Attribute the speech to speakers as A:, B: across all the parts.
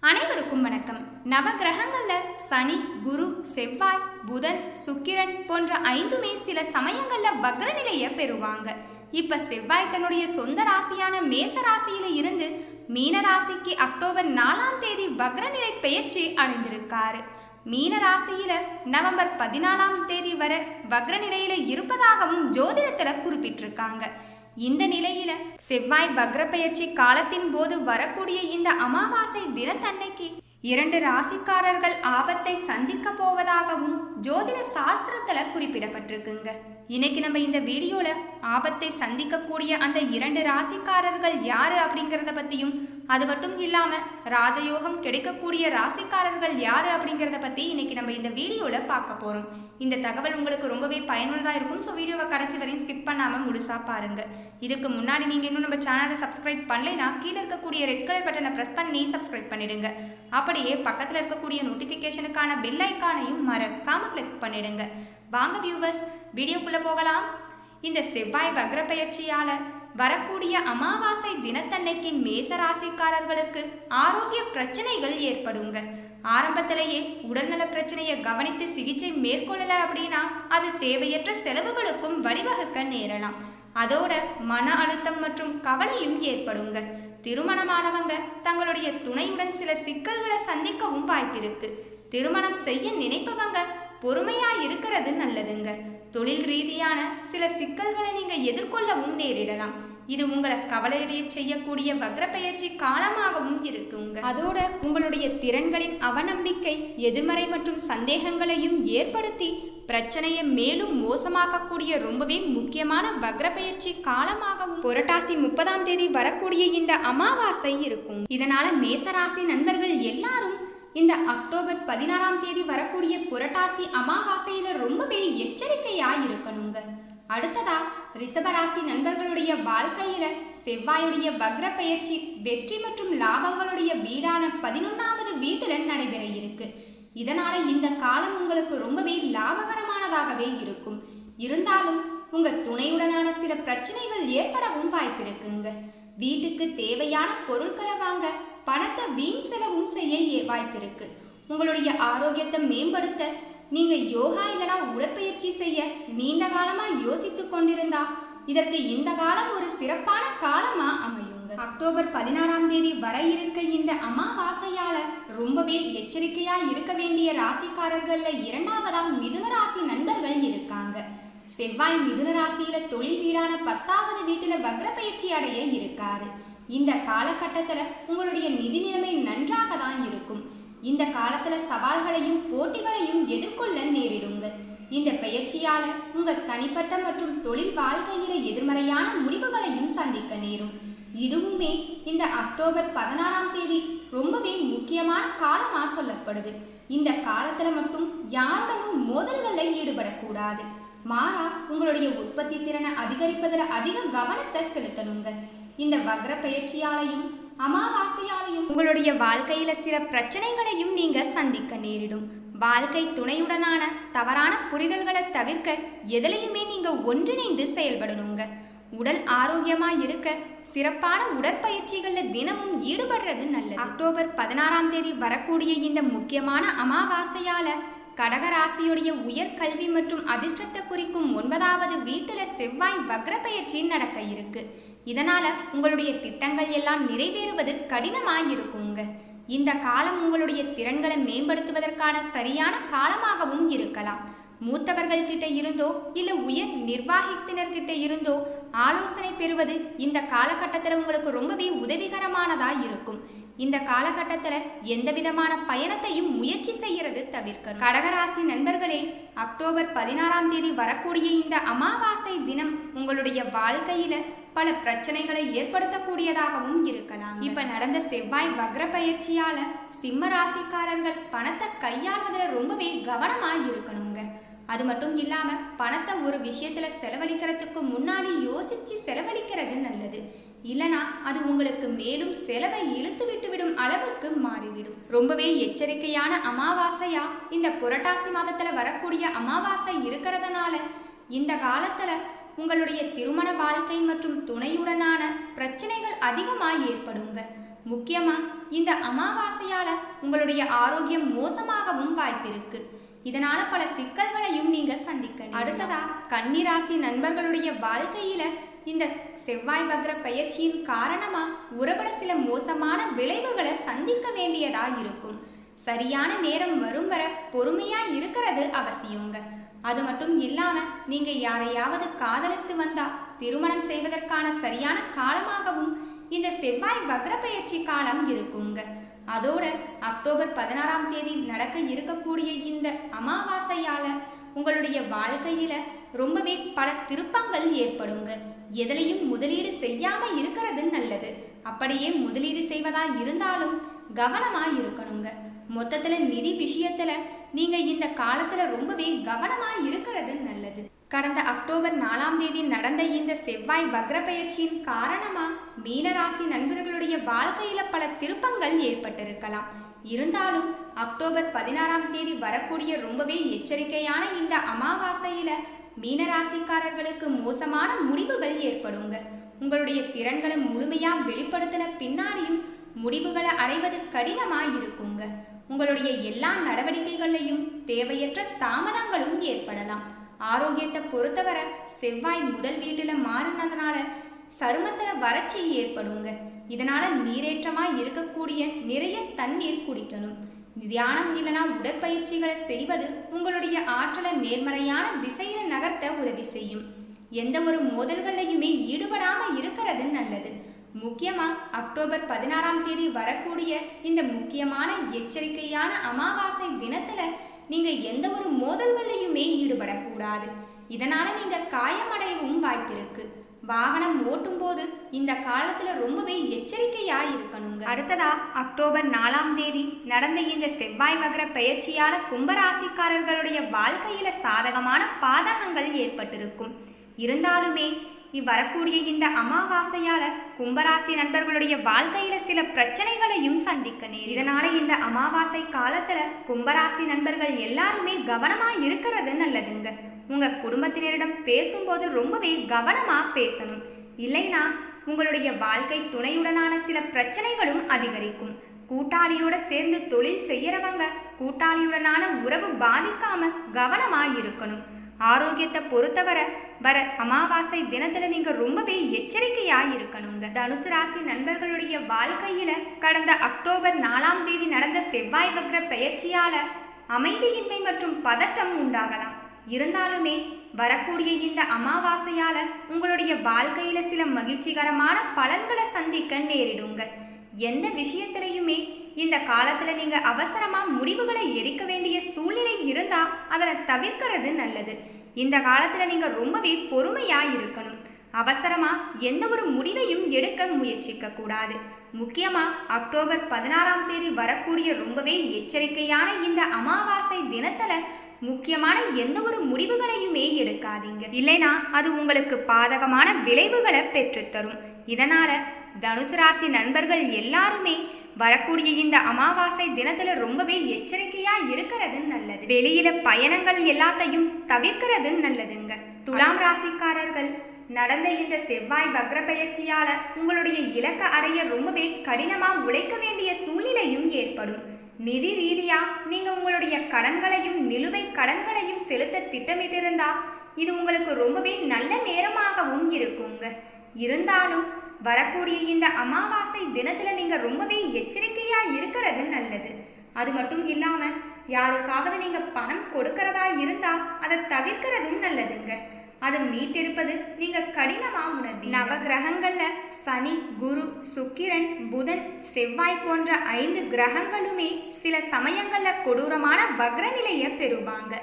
A: அனைவருக்கும் வணக்கம். நவகிரகங்கள்ல சனி, குரு, செவ்வாய், புதன், சுக்கிரன் போன்ற 5மே சில சமயங்கள்ல வக்ர நிலையை பெறுவாங்க. இப்ப செவ்வாய் தன்னுடைய சொந்த ராசியான மேச ராசியில இருந்து மீன ராசிக்கு அக்டோபர் 4ஆம் தேதி வக்ர நிலை பெயர்ச்சி அடைந்திருக்காரு. மீன ராசியில நவம்பர் 14ஆம் தேதி வரை வக்ர நிலையில இருப்பதாகவும் ஜோதிடத்துல குறிப்பிட்டிருக்காங்க. இந்த நிலையில செவ்வாய் வக்ர பெயர்ச்சி காலத்தின் போது வரக்கூடிய இந்த அமாவாசை தினத்தன்னைக்கு 2 ராசிக்காரர்கள் ஆபத்தை சந்திக்க போவதாகவும் ஜோதிட சாஸ்திரத்துல குறிப்பிடப்பட்டிருக்குங்க. இன்னைக்கு நம்ம இந்த வீடியோல ஆபத்தை சந்திக்கக்கூடிய அந்த 2 ராசிக்காரர்கள் யாரு அப்படிங்கிறத பத்தியும், அது மட்டும் இல்லாம ராஜயோகம் கிடைக்கக்கூடிய ராசிக்காரர்கள் யாரு அப்படிங்கிறத பத்தி இன்னைக்கு நம்ம இந்த வீடியோல பார்க்க போறோம். இந்த தகவல் உங்களுக்கு ரொம்பவே பயனுள்ளதா இருக்கும். ஸோ வீடியோவை கடைசி வரையும் ஸ்கிப் பண்ணாம முழுசா பாருங்க. இதுக்கு முன்னாடி நீங்க இன்னும் நம்ம சேனலை சப்ஸ்கிரைப் பண்ணலைன்னா கீழே இருக்கக்கூடிய ரெட் கலர் பட்டனை பிரஸ் பண்ணி சப்ஸ்கிரைப் பண்ணிடுங்க. அப்படியே பக்கத்தில் இருக்கக்கூடிய நோட்டிஃபிகேஷனுக்கான பெல் ஐக்கானையும் மறக்காம கிளிக் பண்ணிடுங்க. வாங்க வியூவர்ஸ், வீடியோக்குள்ள போகலாம். இந்த செவ்வாய் வக்ர பெயர்ச்சியால வரக்கூடிய அமாவாசை தினத்தன்னைக்கு மேச ராசிக்காரர்களுக்கு ஆரோக்கிய பிரச்சனைகள் ஏற்படுங்க. ஆரம்பத்திலேயே உடல்நல பிரச்சனையை கவனித்து சிகிச்சை மேற்கொள்ளல அப்படின்னா அது தேவையற்ற செலவுகளுக்கும் வழிவகுக்க நேரலாம். அதோட மன அழுத்தம் மற்றும் கவலையும் ஏற்படுங்க. திருமணமானவங்க தங்களுடைய துணையுடன் சில சிக்கல்களை சந்திக்கவும் வாய்ப்பிருக்கு. திருமணம் செய்ய நினைப்பவங்க பொறுமையா இருக்கிறது நல்லதுங்க. தொழில் ரீதியான சில சிக்கல்களை நீங்க எதிர்கொள்ளவும் நேரிடலாம். இது உங்களை கவலையடைய செய்யக்கூடிய வக்ர பெயர்ச்சி காலமாகவும் இருக்குங்க. அதோட உங்களுடைய திறன்களின் அவநம்பிக்கை, எதிர்மறை மற்றும் சந்தேகங்களையும் ஏற்படுத்தி பிரச்சனையை மேலும் மோசமாக்கக்கூடிய ரொம்பவே முக்கியமான வக்ர பெயர்ச்சி காலமாகவும் புரட்டாசி 30ஆம் தேதி வரக்கூடிய இந்த அமாவாசை இருக்கும். இதனால மேசராசி நண்பர்கள் எல்லாரும் இந்த அக்டோபர் 16ஆம் தேதி வரக்கூடிய புரட்டாசி அமாவாசையில ரொம்பவே எச்சரிக்கையா இருக்கணுங்க. அடுத்ததா ரிஷபராசி நண்பர்களுடைய வாழ்க்கையில செவ்வாயுடைய வக்ர பெயர்ச்சி வெற்றி மற்றும் லாபங்களுடைய வீடான 11வது வீட்டுல நடைபெற இருக்கு. இதனால இந்த காலம் உங்களுக்கு ரொம்பவே லாபகரமானதாகவே இருக்கும். இருந்தாலும் உங்க துணையுடனான சில பிரச்சனைகள் ஏற்படவும் வாய்ப்பு இருக்குங்க. வீட்டுக்கு தேவையான பொருட்களை வாங்க பணத்தை வீண் செலவும் செய்ய வாய்ப்பு இருக்கு. உங்களுடைய ஆரோக்கியத்தை மேம்படுத்த நீங்க யோகா இல்லைனா உடற்பயிற்சி செய்ய நீண்ட காலமா யோசித்து கொண்டிருந்தா இதற்கு இந்த காலம் ஒரு சிறப்பான காலமா அமையுங்க. அக்டோபர் 16ஆம் தேதி வர இருக்க இந்த அமாவாசையால ரொம்பவே எச்சரிக்கையா இருக்க வேண்டிய ராசிக்காரர்கள்ல 2ஆவதாம் மிதுன ராசி நண்பர்கள் இருக்காங்க. செவ்வாய் மிதுன ராசியில தொழில் வீடான 10வது வீட்டுல வக்ர பயிற்சி அடைய இருக்காரு. இந்த காலகட்டத்துல உங்களுடைய நிதி நிலைமை நன்றாக தான் இருக்கும். இந்த காலத்துல சவால்களையும் போட்டிகளையும் எதிர்கொள்ள நேரிடுங்க. இந்த பெயர்ச்சியால உங்க தனிப்பட்ட மற்றும் தொழில் வாழ்க்கையில எதிர்மறையான முடிவுகளையும் சந்திக்க நேரும். இதுவுமே இந்த அக்டோபர் 16ஆம் தேதி ரொம்பவே முக்கியமான காலமா சொல்லப்படுது. இந்த காலத்துல மட்டும் யாருடனும் மோதல்கள்ல ஈடுபடக்கூடாது. மாறா உங்களுடைய உற்பத்தி திறனை அதிகரிப்பதில் அதிக கவனத்தை செலுத்தணுங்க. இந்த வக்ர பயிற்சியாலையும் அமாவாசையாலையும் உங்களுடைய வாழ்க்கையில சில பிரச்சனைகளையும் நீங்க சந்திக்க நேரிடும். வாழ்க்கை துணையுடனான தவறான புரிதல்களை தவிர்க்க எதிலையுமே நீங்க ஒன்றிணைந்து செயல்படணுங்க. உடல் ஆரோக்கியமா இருக்க சிறப்பான உடற்பயிற்சிகள்ல தினமும் ஈடுபடுறது நல்லது. அக்டோபர் 16ஆம் தேதி வரக்கூடிய இந்த முக்கியமான அமாவாசையால கடகராசியுடைய உயர்கல்வி மற்றும் அதிர்ஷ்டத்தை குறிக்கும் 9வது வீட்டுல செவ்வாய் வக்ர பயிற்சி நடக்க இருக்கு. இதனால உங்களுடைய திட்டங்கள் எல்லாம் நிறைவேறுவது கடினமாயிருக்குங்க. இந்த காலம் உங்களுடைய திறன்களை மேம்படுத்துவதற்கான சரியான காலமாகவும் இருக்கலாம். மூத்தவர்கள் கிட்ட இருந்தோ இல்ல உயர் நிர்வாகத்தினர்கிட்ட இருந்தோ ஆலோசனை பெறுவது இந்த காலகட்டத்தில் உங்களுக்கு ரொம்பவே உதவிகரமானதா இருக்கும். இந்த காலகட்டத்துல எந்த விதமான பயணத்தையும் முயற்சி செய்யறது தவிர்க்கணும். கடகராசி நண்பர்களே, அக்டோபர் 16ஆம் தேதி வரக்கூடிய இந்த அமாவாசை தினம் உங்களுடைய வாழ்க்கையில பல பிரச்சனைகளை ஏற்படுத்தக்கூடியதாகவும் இருக்கலாம். இப்ப நடந்த செவ்வாய் வக்ர பயிற்சியால சிம்ம ராசிக்காரர்கள் பணத்தை கையாள்வதுல ரொம்பவே கவனமா இருக்கணுங்க. அது மட்டும் இல்லாம பணத்தை ஒரு விஷயத்துல செலவழிக்கிறதுக்கு முன்னாடி யோசிச்சு செலவழிக்கிறது நல்லது. இல்லனா அது உங்களுக்கு மேலும் செலவை இழுத்து விட்டுவிடும் அளவுக்கு மாறிவிடும். ரொம்பவே எச்சரிக்கையான அமாவாசையா இந்த புரட்டாசி மாதத்துல வரக்கூடிய அமாவாசை இருக்கிறதுனால இந்த காலத்துல உங்களுடைய திருமண வாழ்க்கை மற்றும் துணையுடனான பிரச்சனைகள் அதிகமாக ஏற்படுங்க. முக்கியமா இந்த அமாவாசையால உங்களுடைய ஆரோக்கியம் மோசமாகவும் வாய்ப்பிருக்கு. இதனால பல சிக்கல்களையும் நீங்க சந்திக்க. அடுத்ததா கன்னிராசி நண்பர்களுடைய வாழ்க்கையில இந்த செவ்வாய் வக்ர பெயர்ச்சியின் காரணமா உறவுல சில மோசமான விளைவுகளை சந்திக்க வேண்டியதா இருக்கும். சரியான நேரம் வரும் வர பொறுமையா இருக்கிறது அவசியங்க. அது மட்டும் இல்லாம நீங்க யாரையாவது காதலித்து வந்தா திருமணம் செய்வதற்கான சரியான காலமாகவும் இந்த செவ்வாய் வக்ர பெயர்ச்சி காலம் இருக்குங்க. அதோட அக்டோபர் 16ஆம் தேதி நடக்க இருக்கக்கூடிய இந்த அமாவாசையால உங்களுடைய வாழ்க்கையில ரொம்பவே பல திருப்பங்கள் ஏற்படுங்க. எதிலையும் முதலீடு செய்யாம இருக்கிறது நல்லது. அப்படியே முதலீடு செய்வதா இருந்தாலும் கவனமா இருக்கணுங்க. மொத்தத்துல நிதி விஷயத்துல நீங்க இந்த காலத்துல ரொம்பவே கவனமா இருக்கிறது நல்லது. கடந்த அக்டோபர் 4ஆம் தேதி நடந்த இந்த செவ்வாய் வக்ர பெயர்ச்சியின் காரணமா மீனராசி நண்பர்களுடைய வாழ்க்கையில பல திருப்பங்கள் ஏற்பட்டிருக்கலாம். இருந்தாலும் அக்டோபர் 16ஆம் தேதி வரக்கூடிய ரொம்பவே எச்சரிக்கையான இந்த அமாவாசையில மீனராசிக்காரர்களுக்கு மோசமான முடிவுகள் ஏற்படுங்க. உங்களுடைய திறன்களை முழுமையா வெளிப்படுத்தின பின்னாடியும் முடிவுகளை அடைவது கடினமாய் இருக்குங்க. உங்களுடைய எல்லா நடவடிக்கைகளையும் தேவையற்ற தாமதங்களும் ஏற்படலாம். ஆரோக்கியத்தை பொறுத்தவரை செவ்வாய் முதல் வீட்டுல மாறினதுனால சருமத்துல வறட்சி ஏற்படுங்க. இதனால நீரேற்றமா இருக்கக்கூடிய நிறைய தண்ணீர் குடிக்கணும். தியானம் இல்லைனா உடற்பயிற்சிகளை செய்வது உங்களுடைய ஆற்றலை நேர்மறையான திசையில நகர்த்த உதவி செய்யும். எந்த ஒரு மோதல்களையுமே ஈடுபடாம இருக்கிறது நல்லது. முக்கியமா அக்டோபர் 16ஆம் தேதி வரக்கூடிய இந்த முக்கியமான எச்சரிக்கையான அமாவாசை தினத்துல நீங்க எந்த ஒரு மோதல்களையுமே ஈடுபடக்கூடாது. இதனால நீங்க காயமடையவும் வாய்ப்பிருக்கு. வாகனம் ஓட்டும் போது இந்த காலத்துல ரொம்பவே எச்சரிக்கையா இருக்கணுங்க. அடுத்ததா அக்டோபர் 4ஆம் தேதி நடந்த இந்த செவ்வாய் வக்ர பெயர்ச்சியால கும்பராசிக்காரர்களுடைய வாழ்க்கையில சாதகமான பாதகங்கள் ஏற்பட்டிருக்கும். இருந்தாலுமே வரக்கூடிய இந்த அமாவாசையால கும்பராசி நண்பர்களுடைய வாழ்க்கையில சில பிரச்சனைகளையும் சந்திக்க நேரும். இதனால இந்த அமாவாசை காலத்துல கும்பராசி நண்பர்கள் எல்லாருமே கவனமா இருக்கிறது நல்லதுங்க. உங்க குடும்பத்தினரிடம் பேசும்போது ரொம்பவே கவனமா பேசணும். இல்லைனா உங்களுடைய வாழ்க்கை துணையுடனான சில பிரச்சனைகளும் அதிகரிக்கும். கூட்டாளியோட சேர்ந்து தொழில் செய்யறவங்க கூட்டாளியுடனான உறவு பாதிக்காம கவனமா இருக்கணும். ஆரோக்கியத்தை பொறுத்தவரை வர அமாவாசை தினத்துல நீங்க ரொம்பவே எச்சரிக்கையா இருக்கணுங்க. தனுசு ராசி நண்பர்களுடைய வாழ்க்கையில கடந்த அக்டோபர் 4ஆம் தேதி நடந்த செவ்வாய் வக்ர பெயர்ச்சியால அமைதியின்மை மற்றும் பதட்டம் உண்டாகலாம். இருந்தாலுமே வரக்கூடிய இந்த அமாவாசையால உங்களுடைய வாழ்க்கையில சில மகிழ்ச்சிகரமான பலன்களை சந்திக்க நேரிடுங்க. எந்த விஷயத்திலையுமே இந்த காலத்துல நீங்க அவசரமா முடிவுகளை எடுக்க வேண்டிய சூழ்நிலை இருந்தா அதனை தவிர்க்கிறது நல்லது. இந்த காலத்துல நீங்க ரொம்பவே பொறுமையா இருக்கணும். அவசரமா எந்த ஒரு முடிவையும் எடுக்க முயற்சிக்க கூடாது. முக்கியமா அக்டோபர் 16ஆம் தேதி வரக்கூடிய ரொம்பவே எச்சரிக்கையான இந்த அமாவாசை தினத்துல முக்கியமான எந்த ஒரு முடிவுகளையுமே எடுக்காதீங்க. இல்லைனா அது உங்களுக்கு பாதகமான விளைவுகளை பெற்றுத்தரும். இதனால தனுசு ராசி நண்பர்கள் எல்லாருமே வரக்கூடிய இந்த அமாவாசை தினத்துல ரொம்பவே எச்சரிக்கையா இருக்கிறது நல்லது. வெளியில பயணங்கள் எல்லாத்தையும் தவிர்க்கிறது நல்லதுங்க. துலாம் ராசிக்காரர்கள் நடந்த இந்த செவ்வாய் வக்ர பெயர்ச்சியால உங்களுடைய இலக்க அடைய ரொம்பவே கடினமா உழைக்க வேண்டிய சூழ்நிலையும் ஏற்படும். நிதி ரீதியா நீங்க உங்களுடைய கடன்களையும் நிலுவை கடன்களையும் செலுத்த திட்டமிட்டிருந்தா இது உங்களுக்கு ரொம்பவே நல்ல நேரமாகவும் இருக்குங்க. இருந்தாலும் வரக்கூடிய இந்த அமாவாசை தினத்துல நீங்க ரொம்பவே எச்சரிக்கையா இருக்கிறது நல்லது. அது மட்டும் இல்லாம யாருக்காவது நீங்க பணம் கொடுக்கறதா இருந்தா அதை தவிர்க்கிறதும் நல்லதுங்க. அதை மீட்டெடுப்பது நீங்க கடினமா உணர்வீங்க. நவ கிரகங்கள்ல சனி, குரு, சுக்கிரன், புதன், செவ்வாய் போன்ற 5 கிரகங்களுமே சில சமயங்கள்ல கொடூரமான வக்ர நிலையை பெறுவாங்க.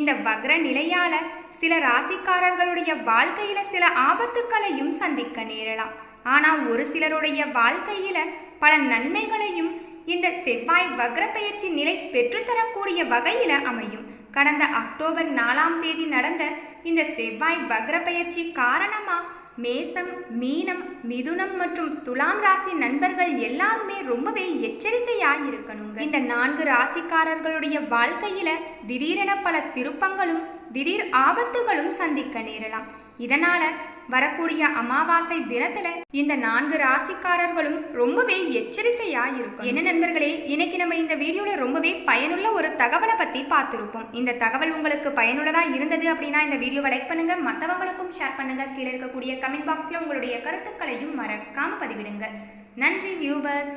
A: இந்த வக்ர நிலையால சில ராசிக்காரர்களுடைய வாழ்க்கையில சில ஆபத்துக்களையும் சந்திக்க நேரலாம். ஆனா ஒரு சிலருடைய வாழ்க்கையில பல நன்மைகளையும் இந்த செவ்வாய் வக்ர பெயர்ச்சி நிலை பெற்றுத்தரக்கூடிய வகையில அமையும். கடந்த அக்டோபர் 4ஆம் தேதி நடந்த இந்த செவ்வாய் வக்ர பெயர்ச்சி காரணமா மேசம், மீனம், மிதுனம் மற்றும் துலாம் ராசி நண்பர்கள் எல்லாருமே ரொம்பவே எச்சரிக்கையா இருக்கணுங்க. இந்த 4 ராசிக்காரர்களுடைய வாழ்க்கையில திடீரென பல திருப்பங்களும் திடீர் ஆபத்துகளும் சந்திக்க நேரலாம். இதனால வரக்கூடிய அமாவாசை தினத்துல இந்த 4 ராசிக்காரர்களும் ரொம்பவே எச்சரிக்கையா இருக்கும். என்ன நண்பர்களே, இன்னைக்கு நம்ம இந்த வீடியோல ரொம்பவே பயனுள்ள ஒரு தகவலை பத்தி பார்த்திருப்போம். இந்த தகவல் உங்களுக்கு பயனுள்ளதா இருந்தது அப்படின்னா இந்த வீடியோவை லைக் பண்ணுங்க, மற்றவங்களுக்கும் ஷேர் பண்ணுங்க. கீழே இருக்கக்கூடிய கமெண்ட் பாக்ஸ்ல உங்களுடைய கருத்துக்களையும் மறக்காம பதிவிடுங்க. நன்றி வியூவர்ஸ்.